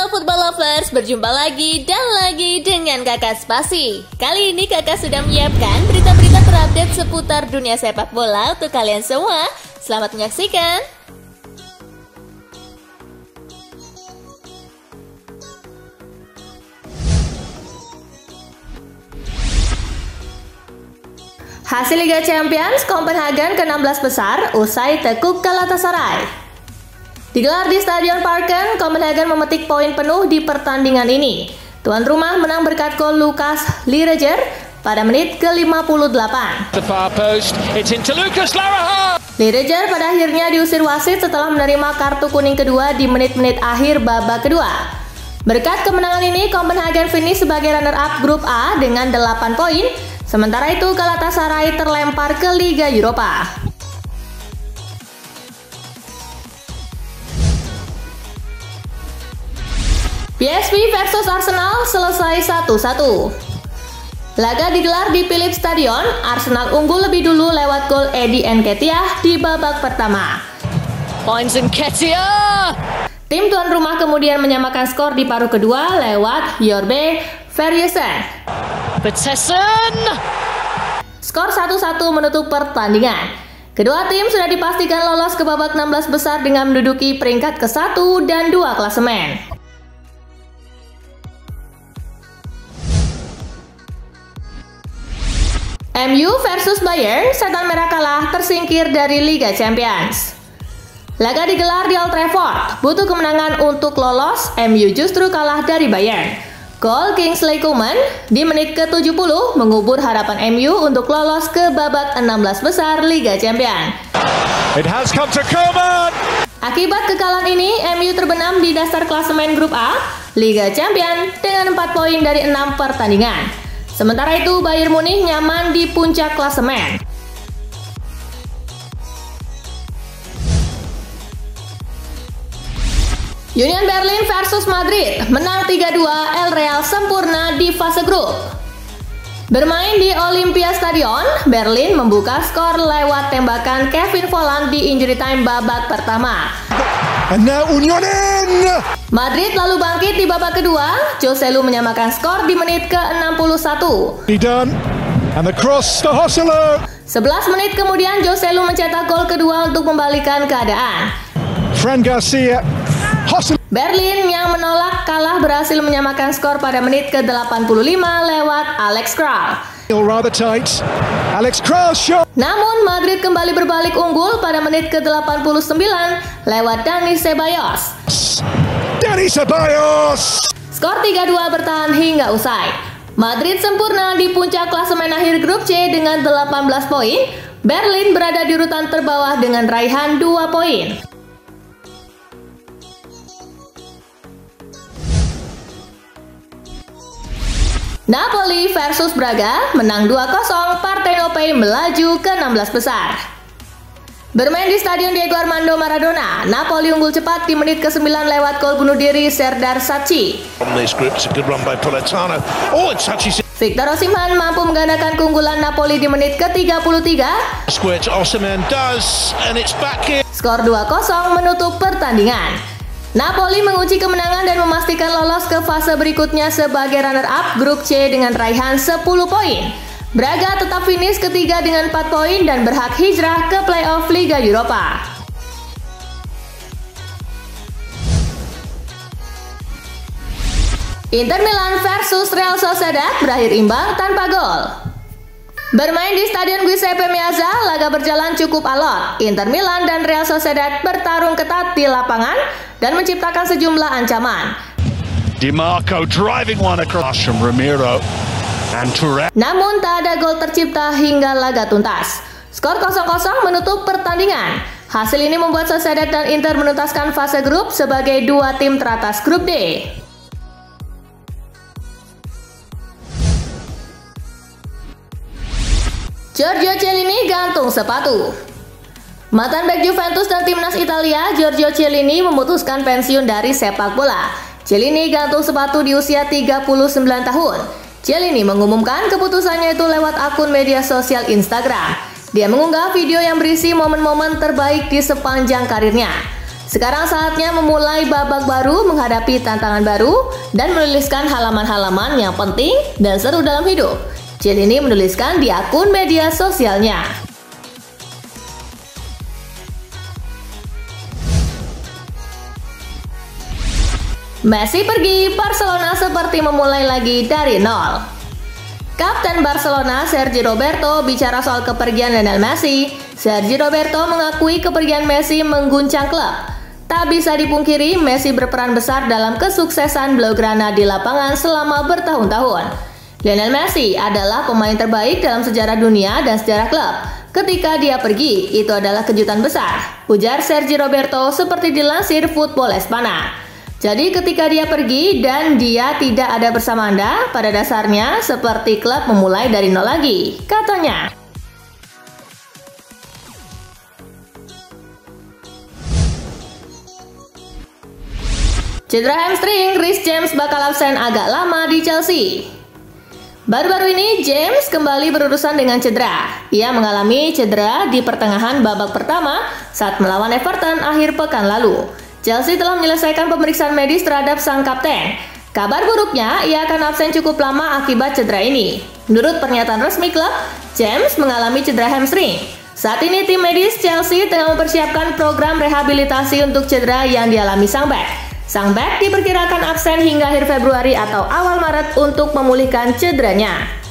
Halo Football Lovers, berjumpa lagi dan lagi dengan Kakak Spasi. Kali ini Kakak sudah menyiapkan berita-berita terupdate seputar dunia sepak bola untuk kalian semua. Selamat menyaksikan. Hasil Liga Champions, Copenhagen ke-16 besar usai tekuk Galatasaray. Digelar di Stadion Parken, Copenhagen memetik poin penuh di pertandingan ini. Tuan rumah menang berkat gol Lucas Lireger pada menit ke-58. Lireger pada akhirnya diusir wasit setelah menerima kartu kuning kedua di menit-menit akhir babak kedua. Berkat kemenangan ini, Copenhagen finish sebagai runner-up grup A dengan 8 poin. Sementara itu, Galatasaray terlempar ke Liga Eropa. PSV versus Arsenal selesai 1-1. Laga digelar di Philips Stadion. Arsenal unggul lebih dulu lewat gol Eddie Nketiah di babak pertama. Finds Nketiah. Tim tuan rumah kemudian menyamakan skor di paruh kedua lewat Jorbe Verjesen. Skor 1-1 menutup pertandingan. Kedua tim sudah dipastikan lolos ke babak 16 besar dengan menduduki peringkat ke-1 dan 2 klasemen. MU versus Bayern, setan merah kalah tersingkir dari Liga Champions. Laga digelar di Old Trafford, butuh kemenangan untuk lolos, MU justru kalah dari Bayern. Gol Kingsley Coman di menit ke-70 mengubur harapan MU untuk lolos ke babak 16 besar Liga Champions. Akibat kekalahan ini, MU terbenam di dasar klasemen grup A Liga Champions dengan 4 poin dari 6 pertandingan. Sementara itu, Bayern Munich nyaman di puncak klasemen. Union Berlin versus Madrid, menang 3-2, El Real sempurna di fase grup. Bermain di Olympia Stadion, Berlin membuka skor lewat tembakan Kevin Volland di injury time babak pertama. Madrid lalu bangkit di babak kedua. José Lu menyamakan skor di menit ke-61. 11 menit kemudian José Lu mencetak gol kedua untuk membalikan keadaan. Berlin yang menolak kalah berhasil menyamakan skor pada menit ke-85 lewat Alex Kral. Namun Madrid kembali berbalik unggul pada menit ke-89 lewat Dani Ceballos. Skor 3-2 bertahan hingga usai. Madrid sempurna di puncak klasemen akhir grup C dengan 18 poin. Berlin berada di urutan terbawah dengan raihan 2 poin. Napoli versus Braga, menang 2-0, Partenope melaju ke 16 besar. Bermain di Stadion Diego Armando Maradona, Napoli unggul cepat di menit ke-9 lewat gol bunuh diri Serdar Saci. Victor Osimhen mampu menggandakan keunggulan Napoli di menit ke-33. Skor 2-0 menutup pertandingan. Napoli mengunci kemenangan dan memastikan lolos ke fase berikutnya sebagai runner-up grup C dengan raihan 10 poin. Braga tetap finish ketiga dengan 4 poin dan berhak hijrah ke playoff Liga Eropa. Inter Milan versus Real Sociedad berakhir imbang tanpa gol. Bermain di Stadion Giuseppe Meazza, laga berjalan cukup alot. Inter Milan dan Real Sociedad bertarung ketat di lapangan dan menciptakan sejumlah ancaman. Di Marco driving one across from Ramiro and Touré. Namun tak ada gol tercipta hingga laga tuntas. Skor 0-0 menutup pertandingan. Hasil ini membuat Sociedad dan Inter menuntaskan fase grup sebagai dua tim teratas grup D. Giorgio Chiellini gantung sepatu. Mantan bek Juventus dan timnas Italia, Giorgio Chiellini memutuskan pensiun dari sepak bola. Chiellini gantung sepatu di usia 39 tahun. Chiellini mengumumkan keputusannya itu lewat akun media sosial Instagram. Dia mengunggah video yang berisi momen-momen terbaik di sepanjang karirnya. Sekarang saatnya memulai babak baru, menghadapi tantangan baru, dan menuliskan halaman-halaman yang penting dan seru dalam hidup. Chiellini menuliskan di akun media sosialnya. Messi pergi, Barcelona seperti memulai lagi dari nol. Kapten Barcelona Sergio Roberto bicara soal kepergian Lionel Messi. Sergio Roberto mengakui kepergian Messi mengguncang klub. Tak bisa dipungkiri, Messi berperan besar dalam kesuksesan Blaugrana di lapangan selama bertahun-tahun. Lionel Messi adalah pemain terbaik dalam sejarah dunia dan sejarah klub. Ketika dia pergi, itu adalah kejutan besar, ujar Sergio Roberto seperti dilansir Football Espana. Jadi ketika dia pergi dan dia tidak ada bersama Anda, pada dasarnya seperti klub memulai dari nol lagi, katanya. Cedera hamstring, Reece James bakal absen agak lama di Chelsea. Baru-baru ini James kembali berurusan dengan cedera. Ia mengalami cedera di pertengahan babak pertama saat melawan Everton akhir pekan lalu. Chelsea telah menyelesaikan pemeriksaan medis terhadap sang kapten. Kabar buruknya, ia akan absen cukup lama akibat cedera ini. Menurut pernyataan resmi klub, James mengalami cedera hamstring. Saat ini tim medis Chelsea tengah mempersiapkan program rehabilitasi untuk cedera yang dialami sang bek. Sang bek diperkirakan absen hingga akhir Februari atau awal Maret untuk memulihkan cederanya.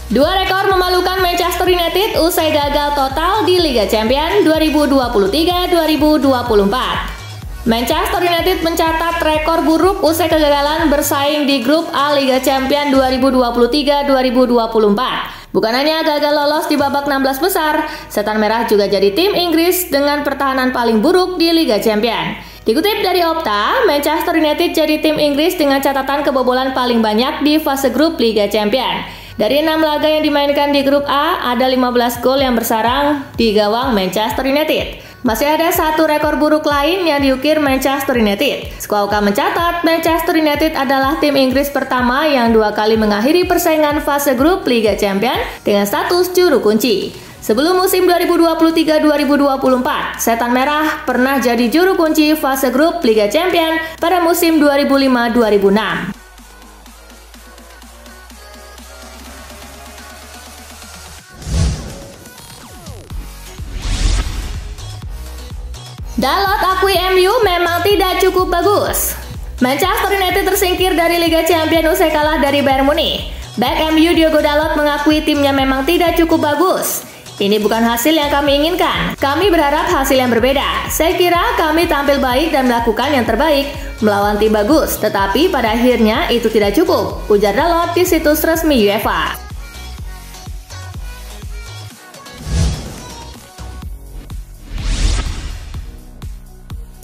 Dua rekor memalukan Manchester United usai gagal total di Liga Champions 2023-2024. Manchester United mencatat rekor buruk usai kegagalan bersaing di grup A Liga Champions 2023-2024. Bukan hanya gagal lolos di babak 16 besar, Setan Merah juga jadi tim Inggris dengan pertahanan paling buruk di Liga Champions. Dikutip dari Opta, Manchester United jadi tim Inggris dengan catatan kebobolan paling banyak di fase grup Liga Champions. Dari 6 laga yang dimainkan di grup A, ada 15 gol yang bersarang di gawang Manchester United. Masih ada satu rekor buruk lain yang diukir Manchester United. Squawka mencatat Manchester United adalah tim Inggris pertama yang 2 kali mengakhiri persaingan fase grup Liga Champions dengan status juru kunci. Sebelum musim 2023-2024, Setan Merah pernah jadi juru kunci fase grup Liga Champions pada musim 2005-2006. Dalot akui MU memang tidak cukup bagus. Manchester United tersingkir dari Liga Champions usai kalah dari Bayern Munich. Bek MU Diogo Dalot mengakui timnya memang tidak cukup bagus. Ini bukan hasil yang kami inginkan. Kami berharap hasil yang berbeda. Saya kira kami tampil baik dan melakukan yang terbaik melawan tim bagus, tetapi pada akhirnya itu tidak cukup, ujar Dalot di situs resmi UEFA.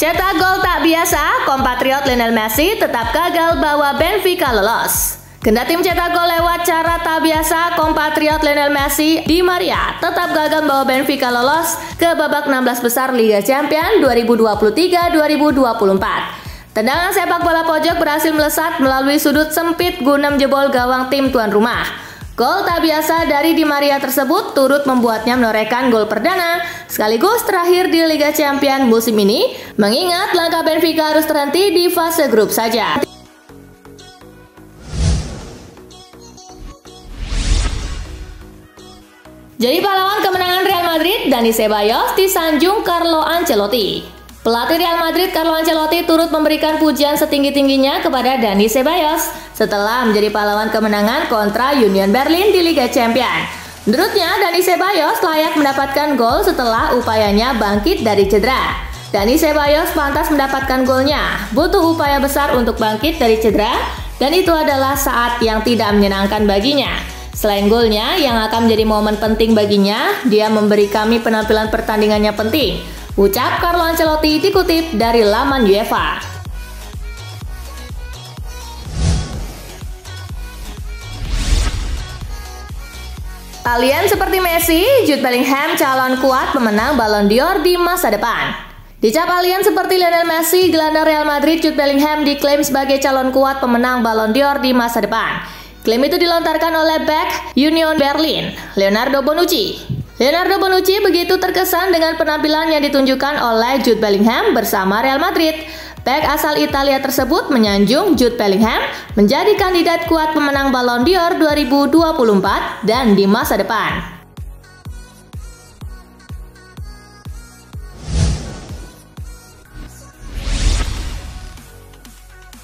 Cetak gol tak biasa, kompatriot Lionel Messi tetap gagal bawa Benfica lolos. Kendati mencetak gol lewat cara tak biasa, kompatriot Lionel Messi Di Maria tetap gagal bawa Benfica lolos ke babak 16 besar Liga Champions 2023-2024. Tendangan sepak bola pojok berhasil melesat melalui sudut sempit guna menjebol gawang tim tuan rumah. Gol tak biasa dari Di Maria tersebut turut membuatnya menorehkan gol perdana sekaligus terakhir di Liga Champions musim ini, mengingat langkah Benfica harus terhenti di fase grup saja. Jadi pahlawan kemenangan Real Madrid, Dani Ceballos disanjung Carlo Ancelotti. Pelatih Real Madrid Carlo Ancelotti turut memberikan pujian setinggi-tingginya kepada Dani Ceballos setelah menjadi pahlawan kemenangan kontra Union Berlin di Liga Champions. Menurutnya, Dani Ceballos layak mendapatkan gol setelah upayanya bangkit dari cedera. Dani Ceballos pantas mendapatkan golnya, butuh upaya besar untuk bangkit dari cedera, dan itu adalah saat yang tidak menyenangkan baginya. Selain golnya yang akan menjadi momen penting baginya, dia memberi kami penampilan pertandingannya penting, ucap Carlo Ancelotti dikutip dari laman UEFA. Alien seperti Messi, Jude Bellingham calon kuat pemenang Ballon d'Or di masa depan. Dicap alien seperti Lionel Messi, gelandang Real Madrid Jude Bellingham diklaim sebagai calon kuat pemenang Ballon d'Or di masa depan. Klaim itu dilontarkan oleh bek Union Berlin, Leonardo Bonucci. Leonardo Bonucci begitu terkesan dengan penampilan yang ditunjukkan oleh Jude Bellingham bersama Real Madrid. Bek asal Italia tersebut menyanjung Jude Bellingham menjadi kandidat kuat pemenang Ballon d'Or 2024 dan di masa depan.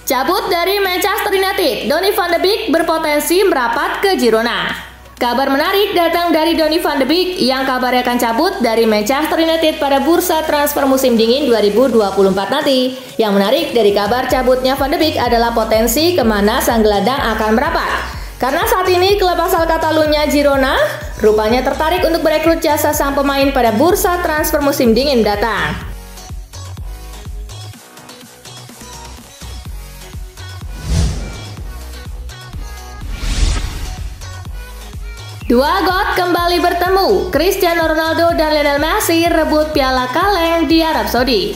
Cabut dari Manchester United, Donny van de Beek berpotensi merapat ke Girona. Kabar menarik datang dari Donny van de Beek yang kabarnya akan cabut dari Manchester United pada bursa transfer musim dingin 2024 nanti. Yang menarik dari kabar cabutnya van de Beek adalah potensi kemana sang gelandang akan merapat. Karena saat ini klub asal Catalunya Girona rupanya tertarik untuk merekrut jasa sang pemain pada bursa transfer musim dingin datang. Dua GOAT kembali bertemu, Cristiano Ronaldo dan Lionel Messi rebut Piala Kaleng di Arab Saudi.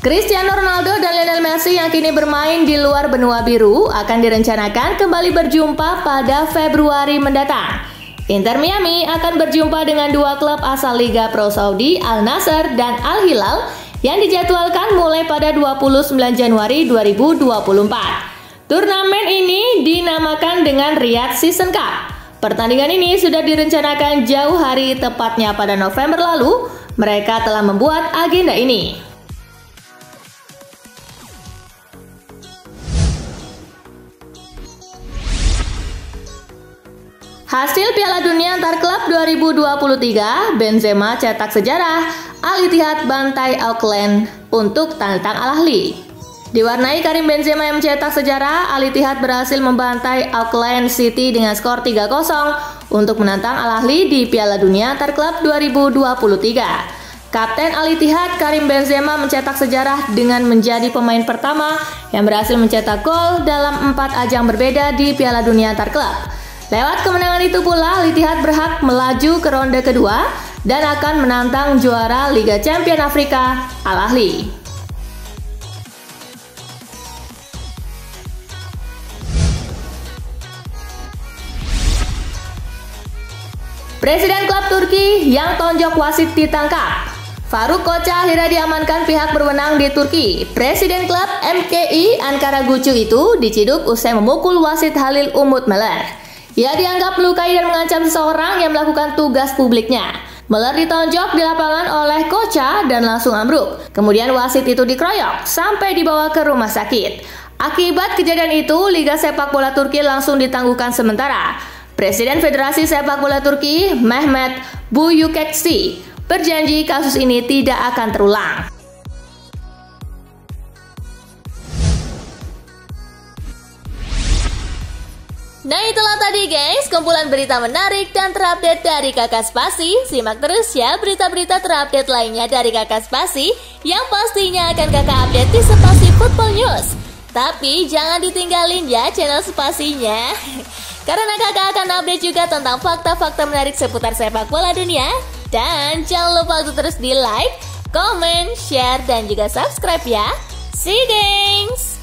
Cristiano Ronaldo dan Lionel Messi yang kini bermain di luar benua biru akan direncanakan kembali berjumpa pada Februari mendatang. Inter Miami akan berjumpa dengan dua klub asal Liga Pro Saudi, Al Nassr dan Al Hilal yang dijadwalkan mulai pada 29 Januari 2024. Turnamen ini dinamakan dengan Riyadh Season Cup. Pertandingan ini sudah direncanakan jauh hari, tepatnya pada November lalu. Mereka telah membuat agenda ini. Hasil Piala Dunia antar klub 2023, Benzema cetak sejarah, Al Ittihad bantai Auckland untuk tantang Al Ahly. Diwarnai Karim Benzema yang mencetak sejarah, Al Ittihad berhasil membantai Auckland City dengan skor 3-0 untuk menantang Al Ahly di Piala Dunia antar klub 2023. Kapten Al Ittihad Karim Benzema mencetak sejarah dengan menjadi pemain pertama yang berhasil mencetak gol dalam 4 ajang berbeda di Piala Dunia antar klub. Lewat kemenangan itu pula, Al Ittihad berhak melaju ke ronde kedua dan akan menantang juara Liga Champions Afrika, Al Ahly. Presiden klub Turki yang tonjok wasit ditangkap. Faruk Koca akhirnya diamankan pihak berwenang di Turki. Presiden klub MKI Ankara Gucu itu diciduk usai memukul wasit Halil Umut Meler. Ia dianggap melukai dan mengancam seseorang yang melakukan tugas publiknya. Meler ditonjok di lapangan oleh Koca dan langsung ambruk. Kemudian wasit itu dikeroyok sampai dibawa ke rumah sakit. Akibat kejadian itu, Liga Sepak Bola Turki langsung ditangguhkan sementara. Presiden Federasi Sepak Bola Turki, Mehmet Büyükekşi, berjanji kasus ini tidak akan terulang. Nah itulah tadi guys, kumpulan berita menarik dan terupdate dari Kakak Spasi. Simak terus ya berita-berita terupdate lainnya dari Kakak Spasi yang pastinya akan Kakak update di Spasi Football News. Tapi jangan ditinggalin ya channel Spasinya. Karena kakak akan update juga tentang fakta-fakta menarik seputar sepak bola dunia. Dan jangan lupa untuk terus di like, comment, share, dan juga subscribe ya. See you guys!